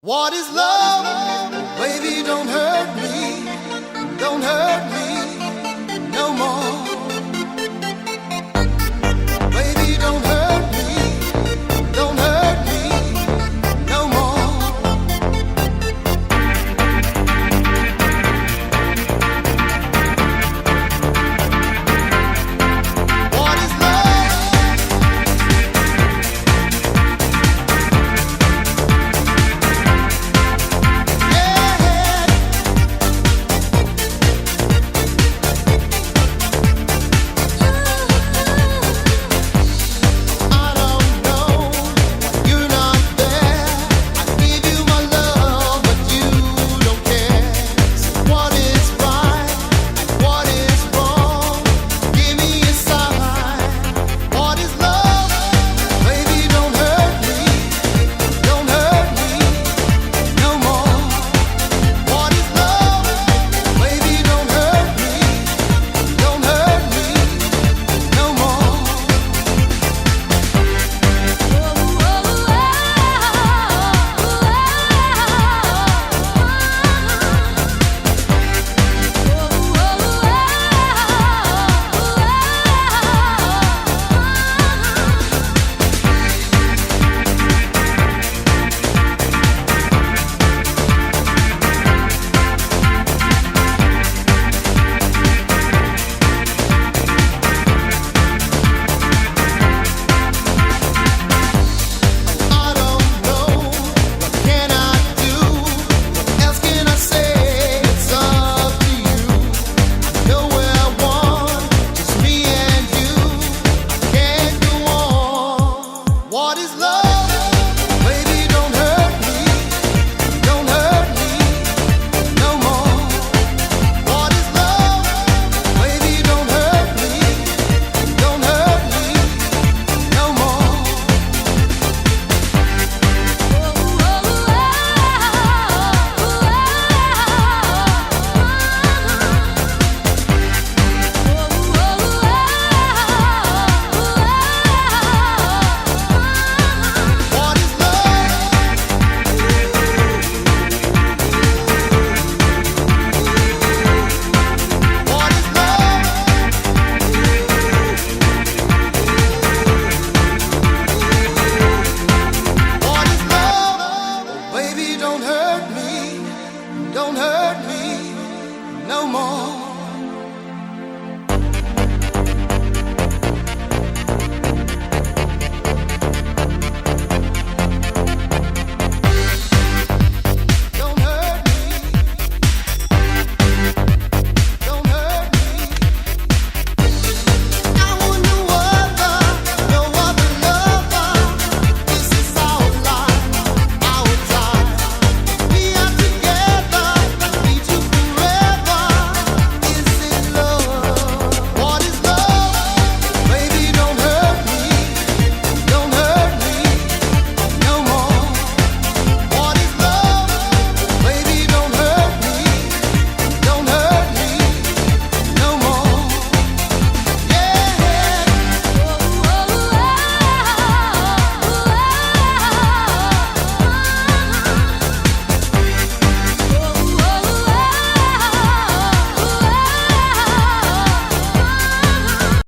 What is love? Baby, don't hurt me no more. Baby, don't hurt me no more. What is love? What is love? Baby, don't hurt me no more. What is love? Baby, don't hurt me no more. What is love? Baby, don't hurt me no more.